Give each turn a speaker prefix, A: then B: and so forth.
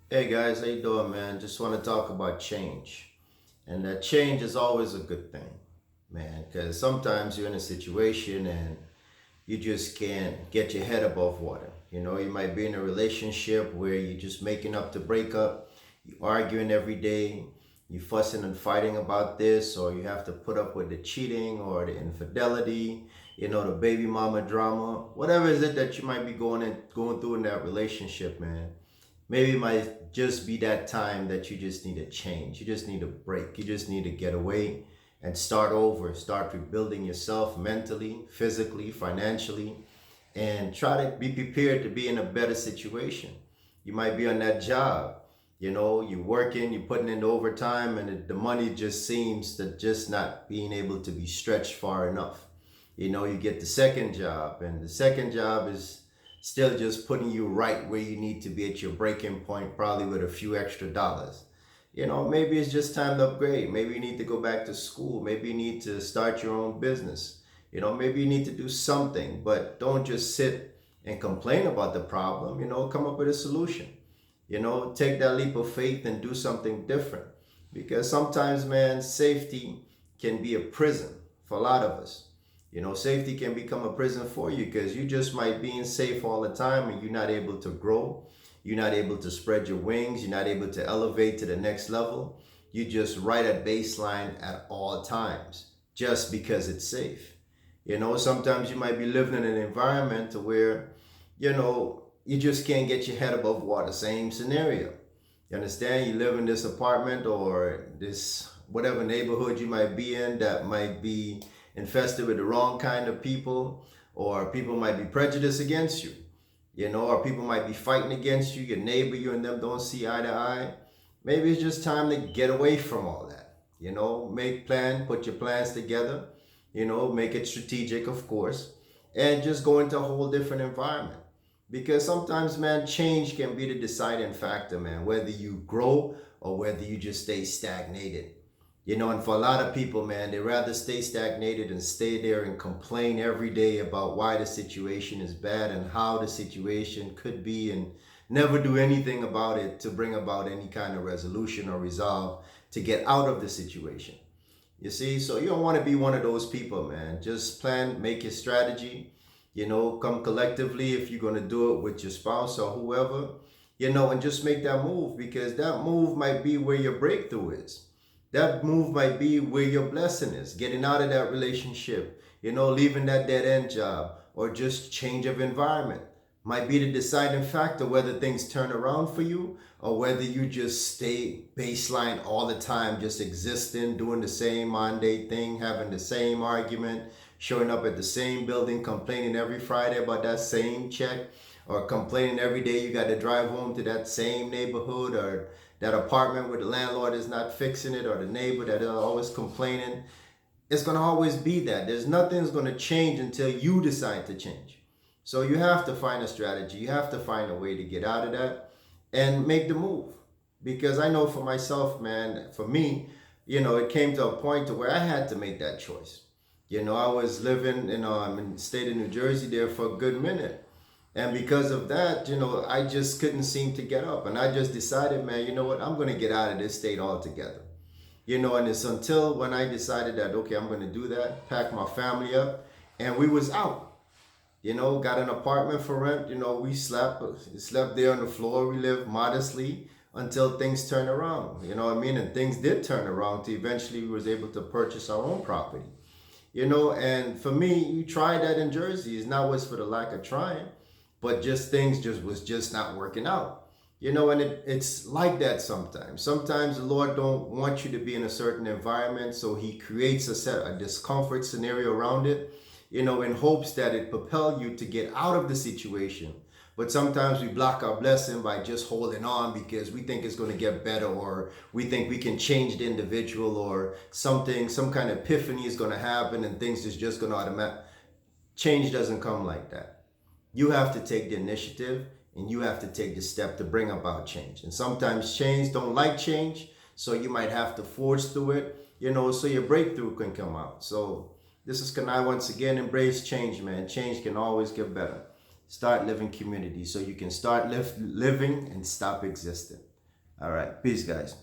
A: Hey guys, how you doing, man? Just want to talk about change. And that change is always a good thing, man, because sometimes you're in a situation and you just can't get your head above water. You might be in a relationship where you're just making up to break up, you arguing every day, you fussing and fighting about this, or you have to put up with the cheating or the infidelity, the baby mama drama, whatever is it that you might be going through in that relationship, man. Maybe it might just be that time that you just need a change. You just need a break. You just need to get away and start over, start rebuilding yourself mentally, physically, financially, and try to be prepared to be in a better situation. You might be on that job, you're working, you're putting in the overtime, and the money just seems to just not being able to be stretched far enough. You get the second job, and the second job is still just putting you right where you need to be at your breaking point, probably with a few extra dollars. Maybe it's just time to upgrade. Maybe you need to go back to school. Maybe you need to start your own business. Maybe you need to do something, but don't just sit and complain about the problem. Come up with a solution. Take that leap of faith and do something different. Because sometimes, man, safety can be a prison for a lot of us. Safety can become a prison for you because you just might be in safe all the time and you're not able to grow. You're not able to spread your wings. You're not able to elevate to the next level. You're just right at baseline at all times just because it's safe. Sometimes you might be living in an environment where, you just can't get your head above water. Same scenario. You understand? You live in this apartment or this whatever neighborhood you might be in that might be infested with the wrong kind of people, or people might be prejudiced against you, or people might be fighting against you. Your neighbor, you and them don't see eye to eye. Maybe it's just time to get away from all that. Make plan, put your plans together, make it strategic, of course, and just go into a whole different environment. Because sometimes, man, change can be the deciding factor, man, whether you grow or whether you just stay stagnated. And for a lot of people, man, they rather stay stagnated and stay there and complain every day about why the situation is bad and how the situation could be, and never do anything about it to bring about any kind of resolution or resolve to get out of the situation. You see, so you don't want to be one of those people, man. Just plan, make your strategy, come collectively if you're going to do it with your spouse or whoever, and just make that move, because that move might be where your breakthrough is. That move might be where your blessing is, getting out of that relationship, leaving that dead end job, or just change of environment might be the deciding factor whether things turn around for you or whether you just stay baseline all the time, just existing, doing the same Monday thing, having the same argument, showing up at the same building, complaining every Friday about that same check, or complaining every day you got to drive home to that same neighborhood, or that apartment where the landlord is not fixing it, or the neighbor that is always complaining. It's going to always be that. There's nothing's going to change until you decide to change. So you have to find a strategy. You have to find a way to get out of that and make the move. Because I know for myself, man, for me, it came to a point to where I had to make that choice. I was living in the state of New Jersey there for a good minute. And because of that, I just couldn't seem to get up. And I just decided, man, you know what? I'm going to get out of this state altogether. And it's until when I decided that, okay, I'm going to do that, pack my family up, and we was out. Got an apartment for rent. We slept there on the floor. We lived modestly until things turned around. You know what I mean? And things did turn around to eventually we was able to purchase our own property. And for me, you tried that in Jersey. It's not was for the lack of trying, but just things just was just not working out. And it's like that sometimes. Sometimes the Lord don't want you to be in a certain environment, so He creates a discomfort scenario around it, in hopes that it propel you to get out of the situation. But sometimes we block our blessing by just holding on because we think it's going to get better, or we think we can change the individual, or something, some kind of epiphany is going to happen and things is just going to automatic. Change doesn't come like that. You have to take the initiative and you have to take the step to bring about change. And sometimes change don't like change, so you might have to force through it, so your breakthrough can come out. So this is Kanai once again. Embrace change, man. Change can always get better. Start living community so you can start living and stop existing. All right. Peace, guys.